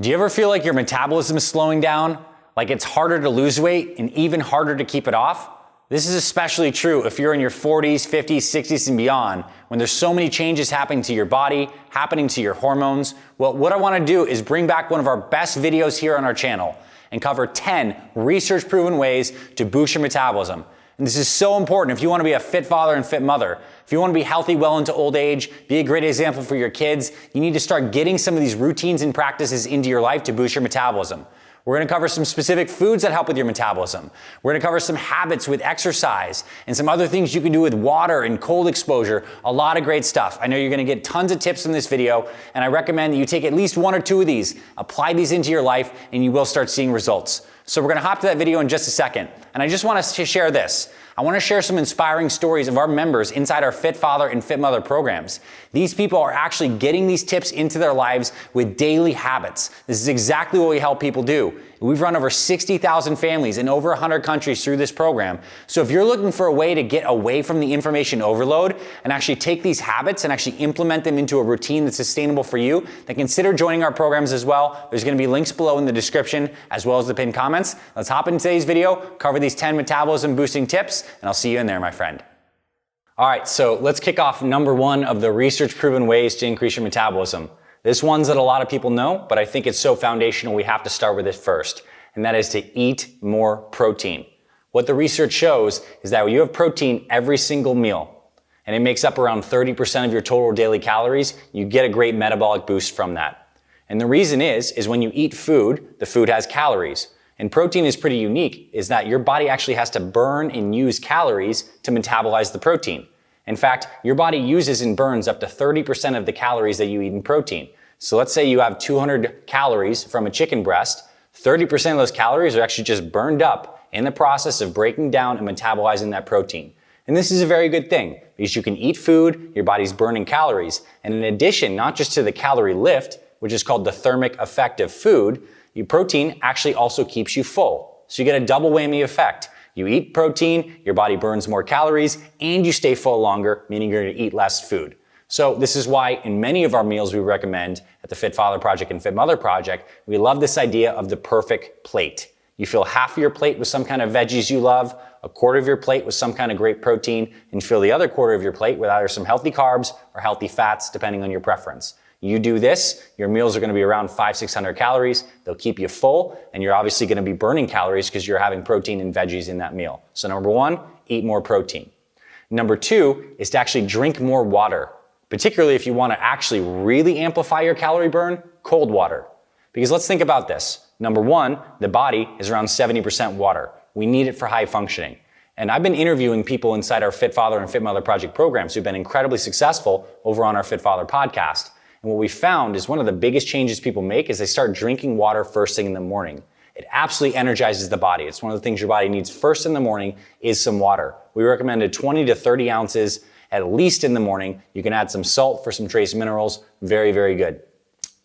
Do you ever feel like your metabolism is slowing down? Like it's harder to lose weight and even harder to keep it off? This is especially true if you're in your 40s, 50s, 60s, and beyond, when there's so many changes happening to your body, happening to your hormones. Well, what I want to do is bring back one of our best videos here on our channel and cover 10 research-proven ways to boost your metabolism. And this is so important if you want to be a fit father and fit mother. If you want to be healthy well into old age, be a great example for your kids, you need to start getting some of these routines and practices into your life to boost your metabolism. We're going to cover some specific foods that help with your metabolism. We're going to cover some habits with exercise and some other things you can do with water and cold exposure. A lot of great stuff. I know you're going to get tons of tips from this video, and I recommend that you take at least one or two of these, apply these into your life, and you will start seeing results. So we're going to hop to that video in just a second. And I just want to share this. I want to share some inspiring stories of our members inside our Fit Father and Fit Mother programs. These people are actually getting these tips into their lives with daily habits. This is exactly what we help people do. We've run over 60,000 families in over 100 countries through this program. So if you're looking for a way to get away from the information overload and actually take these habits and actually implement them into a routine that's sustainable for you, then consider joining our programs as well. There's going to be links below in the description as well as the pinned comments. Let's hop into today's video, cover these 10 metabolism boosting tips, and I'll see you in there, my friend. All right, so let's kick off number one of the research-proven ways to increase your metabolism. This one's that a lot of people know, but I think it's so foundational we have to start with it first, and that is to eat more protein. What the research shows is that when you have protein every single meal, and it makes up around 30% of your total daily calories, you get a great metabolic boost from that. And the reason is when you eat food, the food has calories. And protein is pretty unique, is that your body actually has to burn and use calories to metabolize the protein. In fact, your body uses and burns up to 30% of the calories that you eat in protein. So let's say you have 200 calories from a chicken breast, 30% of those calories are actually just burned up in the process of breaking down and metabolizing that protein. And this is a very good thing because you can eat food, your body's burning calories. And in addition, not just to the calorie lift, which is called the thermic effect of food, your protein actually also keeps you full. So you get a double whammy effect. You eat protein, your body burns more calories, and you stay full longer, meaning you're going to eat less food. So this is why in many of our meals we recommend at the Fit Father Project and Fit Mother Project, we love this idea of the perfect plate. You fill half of your plate with some kind of veggies you love, a quarter of your plate with some kind of great protein, and fill the other quarter of your plate with either some healthy carbs or healthy fats, depending on your preference. You do this, your meals are going to be around 500-600 calories. They'll keep you full, and you're obviously going to be burning calories because you're having protein and veggies in that meal. So number one, eat more protein. Number two is to actually drink more water, particularly if you want to actually really amplify your calorie burn, cold water. Because let's think about this. Number one, the body is around 70% water. We need it for high functioning. And I've been interviewing people inside our Fit Father and Fit Mother Project programs who've been incredibly successful over on our Fit Father podcast. And what we found is one of the biggest changes people make is they start drinking water first thing in the morning. It absolutely energizes the body. It's one of the things your body needs first in the morning is some water. We recommended 20 to 30 ounces at least in the morning. You can add some salt for some trace minerals. Very, very good.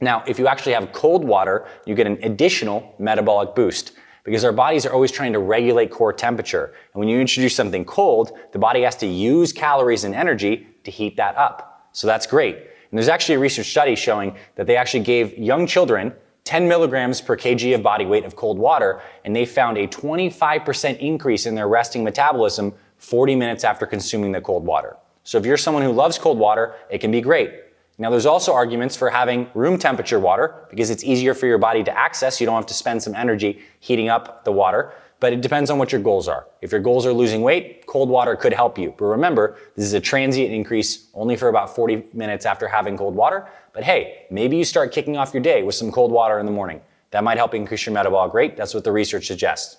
Now, if you actually have cold water, you get an additional metabolic boost because our bodies are always trying to regulate core temperature. And when you introduce something cold, the body has to use calories and energy to heat that up. So that's great. And there's actually a research study showing that they actually gave young children 10 milligrams per kg of body weight of cold water, and they found a 25% increase in their resting metabolism 40 minutes after consuming the cold water. So if you're someone who loves cold water, it can be great. Now there's also arguments for having room temperature water because it's easier for your body to access. You don't have to spend some energy heating up the water, but it depends on what your goals are. If your goals are losing weight, cold water could help you. But remember, this is a transient increase only for about 40 minutes after having cold water. But hey, maybe you start kicking off your day with some cold water in the morning. That might help increase your metabolic rate. That's what the research suggests.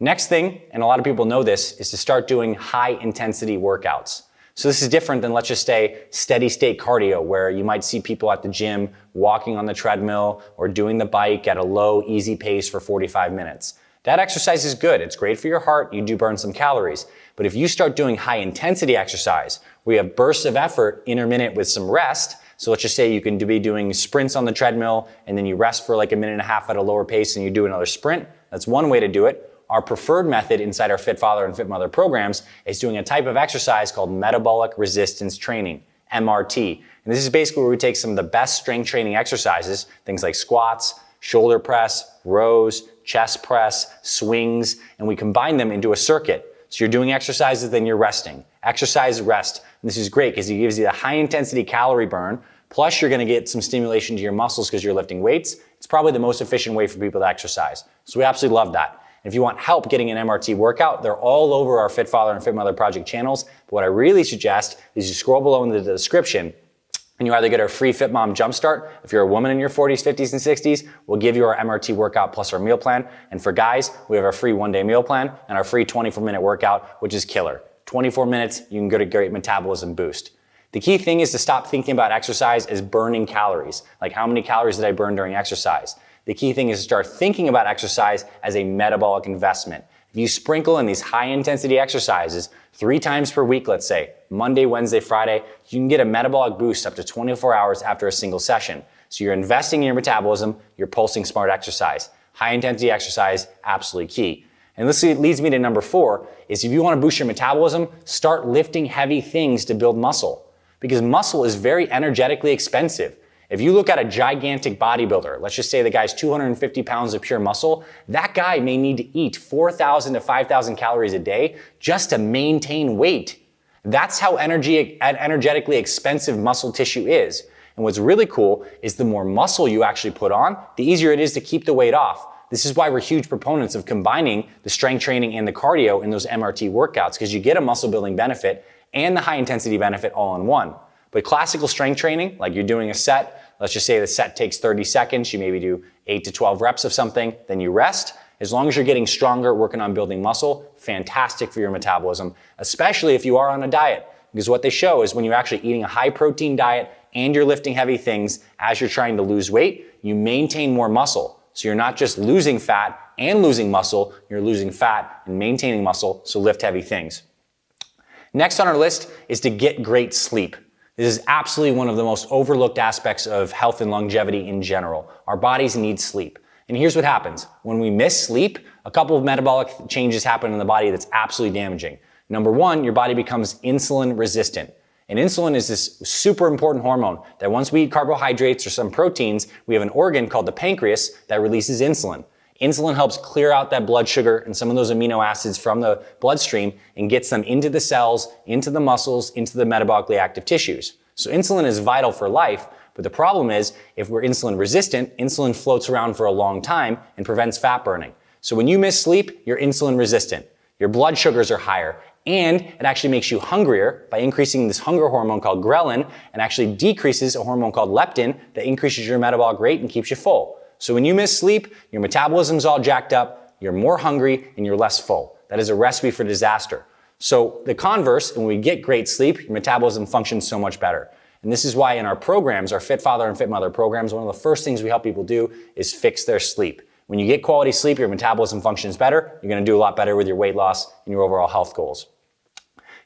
Next thing, and a lot of people know this, is to start doing high intensity workouts. So this is different than, let's just say, steady state cardio, where you might see people at the gym walking on the treadmill or doing the bike at a low, easy pace for 45 minutes. That exercise is good. It's great for your heart. You do burn some calories. But if you start doing high intensity exercise, where you have bursts of effort intermittent with some rest, so let's just say you can be doing sprints on the treadmill and then you rest for like a minute and a half at a lower pace and you do another sprint. That's one way to do it. Our preferred method inside our Fit Father and Fit Mother programs is doing a type of exercise called metabolic resistance training, MRT. And this is basically where we take some of the best strength training exercises, things like squats, shoulder press, rows, chest press, swings, and we combine them into a circuit. So you're doing exercises, then you're resting. Exercise, rest. And this is great because it gives you the high intensity calorie burn, plus you're gonna get some stimulation to your muscles because you're lifting weights. It's probably the most efficient way for people to exercise. So we absolutely love that. And if you want help getting an MRT workout, they're all over our Fit Father and Fit Mother Project channels. But what I really suggest is you scroll below in the description and you either get our free Fit Mom Jumpstart. If you're a woman in your 40s, 50s, and 60s, we'll give you our MRT workout plus our meal plan. And for guys, we have our free one-day meal plan and our free 24-minute workout, which is killer. 24 minutes, you can get a great metabolism boost. The key thing is to stop thinking about exercise as burning calories. Like how many calories did I burn during exercise? The key thing is to start thinking about exercise as a metabolic investment. If you sprinkle in these high intensity exercises 3 times per week, let's say, Monday, Wednesday, Friday, you can get a metabolic boost up to 24 hours after a single session. So you're investing in your metabolism, you're pulsing smart exercise. High intensity exercise, absolutely key. And this leads me to number 4, is if you want to boost your metabolism, start lifting heavy things to build muscle. Because muscle is very energetically expensive. If you look at a gigantic bodybuilder, let's just say the guy's 250 pounds of pure muscle, that guy may need to eat 4,000 to 5,000 calories a day just to maintain weight. That's how energetically expensive muscle tissue is. And what's really cool is the more muscle you actually put on, the easier it is to keep the weight off. This is why we're huge proponents of combining the strength training and the cardio in those MRT workouts, because you get a muscle building benefit and the high intensity benefit all in one. But classical strength training, like you're doing a set, let's just say the set takes 30 seconds, you maybe do 8 to 12 reps of something, then you rest. As long as you're getting stronger, working on building muscle, fantastic for your metabolism, especially if you are on a diet. Because what they show is when you're actually eating a high protein diet and you're lifting heavy things as you're trying to lose weight, you maintain more muscle. So you're not just losing fat and losing muscle, you're losing fat and maintaining muscle, so lift heavy things. Next on our list is to get great sleep. This is absolutely one of the most overlooked aspects of health and longevity in general. Our bodies need sleep. And here's what happens. When we miss sleep, a couple of metabolic changes happen in the body that's absolutely damaging. Number 1, your body becomes insulin resistant. And insulin is this super important hormone that once we eat carbohydrates or some proteins, we have an organ called the pancreas that releases insulin. Insulin helps clear out that blood sugar and some of those amino acids from the bloodstream and gets them into the cells, into the muscles, into the metabolically active tissues. So insulin is vital for life, but the problem is if we're insulin resistant, insulin floats around for a long time and prevents fat burning. So when you miss sleep, you're insulin resistant. Your blood sugars are higher, and it actually makes you hungrier by increasing this hunger hormone called ghrelin and actually decreases a hormone called leptin that increases your metabolic rate and keeps you full. So when you miss sleep, your metabolism's all jacked up, you're more hungry, and you're less full. That is a recipe for disaster. So the converse, when we get great sleep, your metabolism functions so much better. And this is why in our programs, our Fit Father and Fit Mother programs, one of the first things we help people do is fix their sleep. When you get quality sleep, your metabolism functions better, you're gonna do a lot better with your weight loss and your overall health goals.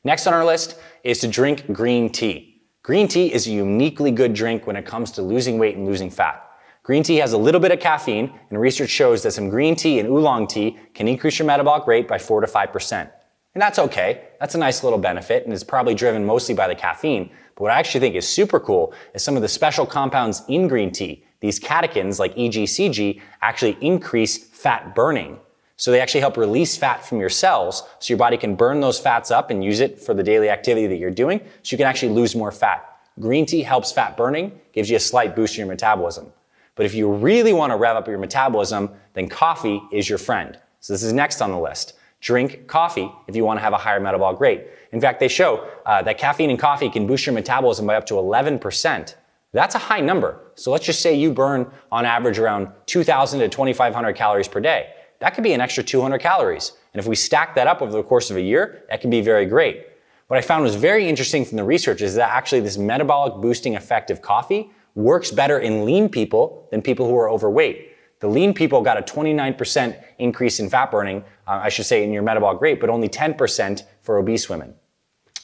Next on our list is to drink green tea. Green tea is a uniquely good drink when it comes to losing weight and losing fat. Green tea has a little bit of caffeine, and research shows that some green tea and oolong tea can increase your metabolic rate by 4 to 5%. And that's okay. That's a nice little benefit, and it's probably driven mostly by the caffeine. But what I actually think is super cool is some of the special compounds in green tea. These catechins, like EGCG, actually increase fat burning. So they actually help release fat from your cells, so your body can burn those fats up and use it for the daily activity that you're doing, so you can actually lose more fat. Green tea helps fat burning, gives you a slight boost in your metabolism. But if you really want to rev up your metabolism, then coffee is your friend. So this is next on the list. Drink coffee if you want to have a higher metabolic rate. In fact, they show that caffeine in coffee can boost your metabolism by up to 11%. That's a high number. So let's just say you burn on average around 2,000 to 2,500 calories per day. That could be an extra 200 calories. And if we stack that up over the course of a year, that can be very great. What I found was very interesting from the research is that actually this metabolic boosting effect of coffee works better in lean people than people who are overweight. The lean people got a 29% increase in fat burning, I should say in your metabolic rate, but only 10% for obese women.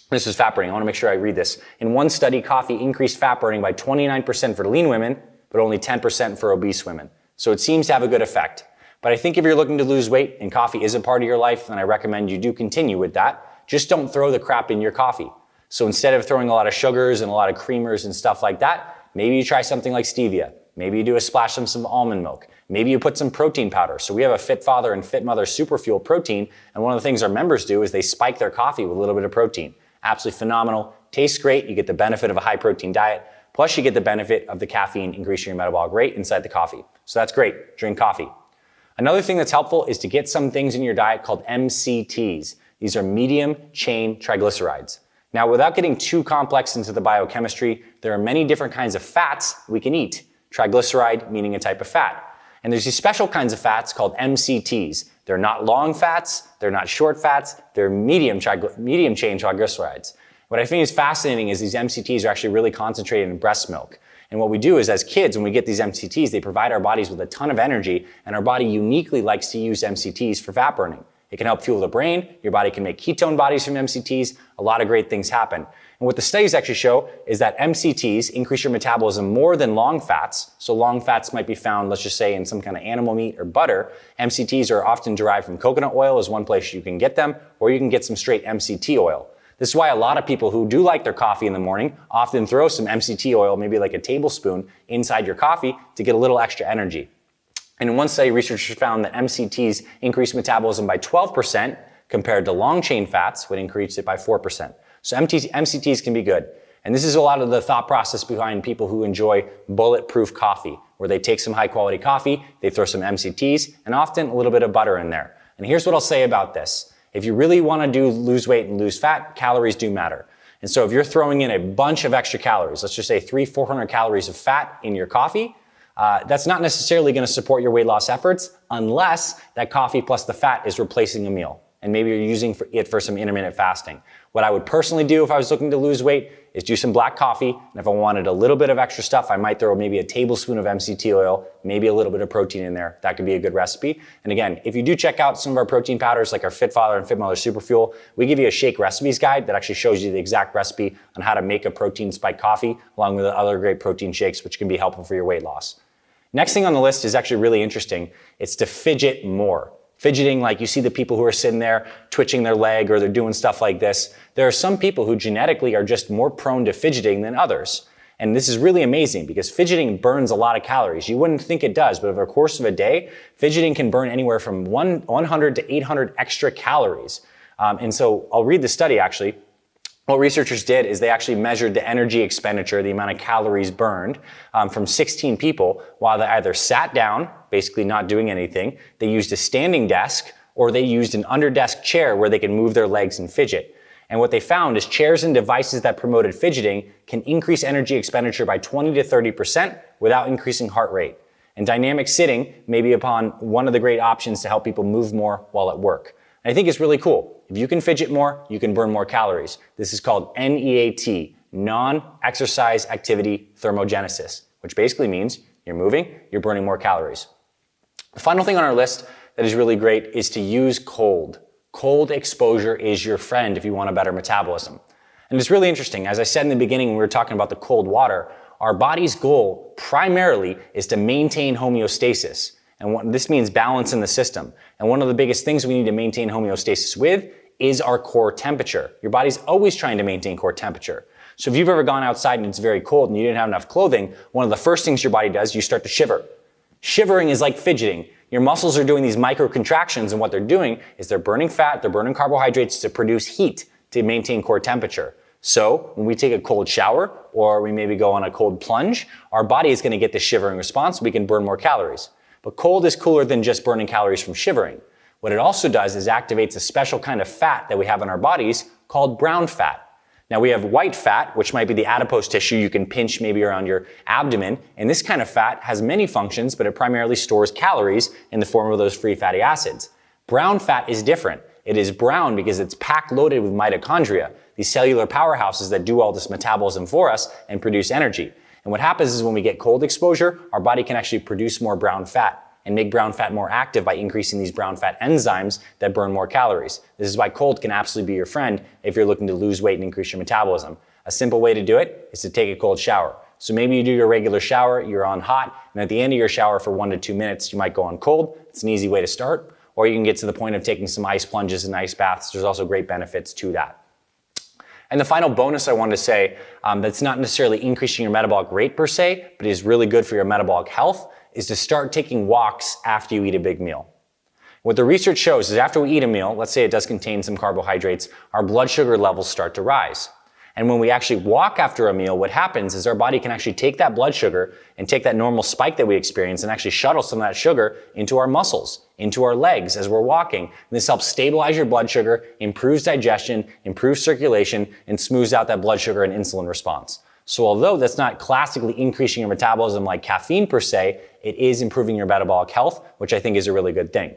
This is fat burning. I want to make sure I read this. In one study, coffee increased fat burning by 29% for lean women, but only 10% for obese women. So it seems to have a good effect. But I think if you're looking to lose weight and coffee is a part of your life, then I recommend you do continue with that. Just don't throw the crap in your coffee. So instead of throwing a lot of sugars and a lot of creamers and stuff like that, maybe you try something like stevia. Maybe you do a splash of some almond milk. Maybe you put some protein powder. So we have a Fit Father and Fit Mother Super Fuel protein, and one of the things our members do is they spike their coffee with a little bit of protein. Absolutely phenomenal. Tastes great. You get the benefit of a high protein diet, plus you get the benefit of the caffeine increasing your metabolic rate inside the coffee. So that's great. Drink coffee. Another thing that's helpful is to get some things in your diet called MCTs. These are medium chain triglycerides. Now, without getting too complex into the biochemistry, there are many different kinds of fats we can eat. Triglyceride meaning a type of fat. And there's these special kinds of fats called MCTs. They're not long fats, they're not short fats, they're medium chain triglycerides. What I think is fascinating is these MCTs are actually really concentrated in breast milk. And what we do is as kids, when we get these MCTs, they provide our bodies with a ton of energy, and our body uniquely likes to use MCTs for fat burning. It can help fuel the brain, your body can make ketone bodies from MCTs, a lot of great things happen. And what the studies actually show is that MCTs increase your metabolism more than long fats. So long fats might be found, let's just say, in some kind of animal meat or butter. MCTs are often derived from coconut oil is one place you can get them, or you can get some straight MCT oil. This is why a lot of people who do like their coffee in the morning often throw some MCT oil, maybe like a tablespoon, inside your coffee to get a little extra energy. And in one study, researchers found that MCTs increase metabolism by 12% compared to long-chain fats, would increase it by 4%. So MCTs can be good. And this is a lot of the thought process behind people who enjoy bulletproof coffee, where they take some high-quality coffee, they throw some MCTs, and often a little bit of butter in there. And here's what I'll say about this. If you really want to lose weight and lose fat, calories do matter. And so if you're throwing in a bunch of extra calories, let's just say 300-400 calories of fat in your coffee, that's not necessarily going to support your weight loss efforts unless that coffee plus the fat is replacing a meal. And maybe you're using it for some intermittent fasting. What I would personally do if I was looking to lose weight is do some black coffee. And if I wanted a little bit of extra stuff, I might throw maybe a tablespoon of MCT oil, maybe a little bit of protein in there. That could be a good recipe. And again, if you do check out some of our protein powders like our Fit Father and Fit Mother Super Fuel, we give you a shake recipes guide that actually shows you the exact recipe on how to make a protein spike coffee along with other great protein shakes, which can be helpful for your weight loss. Next thing on the list is actually really interesting. It's to fidget more. Fidgeting, like you see the people who are sitting there twitching their leg or they're doing stuff like this. There are some people who genetically are just more prone to fidgeting than others. And this is really amazing because fidgeting burns a lot of calories. You wouldn't think it does, but over the course of a day, fidgeting can burn anywhere from 100 to 800 extra calories. And so I'll read the study actually. What researchers did is they actually measured the energy expenditure, the amount of calories burned from 16 people while they either sat down, basically not doing anything, they used a standing desk, or they used an under-desk chair where they can move their legs and fidget. And what they found is chairs and devices that promoted fidgeting can increase energy expenditure by 20 to 30% without increasing heart rate. And dynamic sitting may be upon one of the great options to help people move more while at work. And I think it's really cool. If you can fidget more, you can burn more calories. This is called NEAT, non-exercise activity thermogenesis, which basically means you're moving, you're burning more calories. The final thing on our list that is really great is to use cold. Cold exposure is your friend if you want a better metabolism. And it's really interesting. As I said in the beginning when we were talking about the cold water, our body's goal primarily is to maintain homeostasis. And this means balance in the system. And one of the biggest things we need to maintain homeostasis with is our core temperature. Your body's always trying to maintain core temperature. So if you've ever gone outside and it's very cold and you didn't have enough clothing, one of the first things your body does, you start to shiver. Shivering is like fidgeting. Your muscles are doing these micro contractions, and what they're doing is they're burning fat, they're burning carbohydrates to produce heat to maintain core temperature. So when we take a cold shower or we maybe go on a cold plunge, our body is going to get the shivering response, so we can burn more calories. But cold is cooler than just burning calories from shivering. What it also does is activates a special kind of fat that we have in our bodies called brown fat. Now we have white fat, which might be the adipose tissue you can pinch maybe around your abdomen. And this kind of fat has many functions, but it primarily stores calories in the form of those free fatty acids. Brown fat is different. It is brown because it's packed loaded with mitochondria, these cellular powerhouses that do all this metabolism for us and produce energy. And what happens is when we get cold exposure, our body can actually produce more brown fat and make brown fat more active by increasing these brown fat enzymes that burn more calories. This is why cold can absolutely be your friend if you're looking to lose weight and increase your metabolism. A simple way to do it is to take a cold shower. So maybe you do your regular shower, you're on hot, and at the end of your shower for 1 to 2 minutes, you might go on cold. It's an easy way to start. Or you can get to the point of taking some ice plunges and ice baths. There's also great benefits to that. And the final bonus I wanted to say, that's not necessarily increasing your metabolic rate per se, but is really good for your metabolic health, is to start taking walks after you eat a big meal. What the research shows is after we eat a meal, let's say it does contain some carbohydrates, our blood sugar levels start to rise. And when we actually walk after a meal, what happens is our body can actually take that blood sugar and take that normal spike that we experience and actually shuttle some of that sugar into our muscles, into our legs as we're walking. And this helps stabilize your blood sugar, improves digestion, improves circulation, and smooths out that blood sugar and insulin response. So although that's not classically increasing your metabolism like caffeine per se, it is improving your metabolic health, which I think is a really good thing.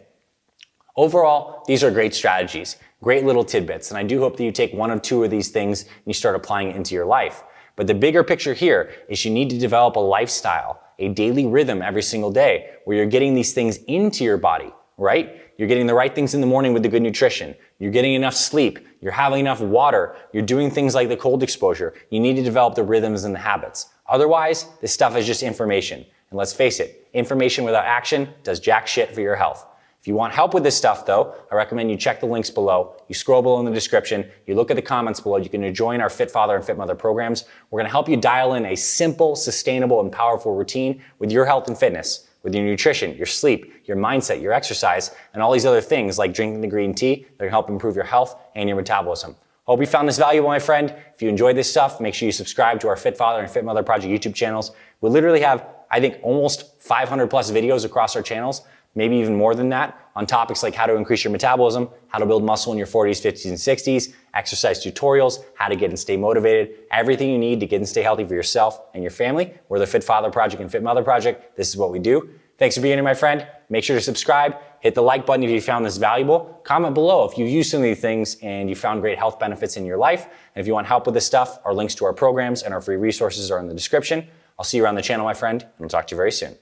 Overall, these are great strategies, great little tidbits, and I do hope that you take one or two of these things and you start applying it into your life. But the bigger picture here is you need to develop a lifestyle, a daily rhythm every single day where you're getting these things into your body, right? You're getting the right things in the morning with the good nutrition. You're getting enough sleep. You're having enough water. You're doing things like the cold exposure. You need to develop the rhythms and the habits. Otherwise, this stuff is just information. And let's face it, information without action does jack shit for your health. If you want help with this stuff though, I recommend you check the links below. You scroll below in the description. You look at the comments below. You can join our Fit Father and Fit Mother programs. We're going to help you dial in a simple, sustainable, and powerful routine with your health and fitness, with your nutrition, your sleep, your mindset, your exercise, and all these other things like drinking the green tea that can help improve your health and your metabolism. Hope you found this valuable, my friend. If you enjoyed this stuff, make sure you subscribe to our Fit Father and Fit Mother Project YouTube channels. We literally have, I think, almost 500 plus videos across our channels, maybe even more than that, on topics like how to increase your metabolism, how to build muscle in your 40s, 50s, and 60s, exercise tutorials, how to get and stay motivated, everything you need to get and stay healthy for yourself and your family. We're the Fit Father Project and Fit Mother Project. This is what we do. Thanks for being here, my friend. Make sure to subscribe, hit the like button if you found this valuable. Comment below if you've used some of these things and you found great health benefits in your life. And if you want help with this stuff, our links to our programs and our free resources are in the description. I'll see you around the channel, my friend, and I'll talk to you very soon.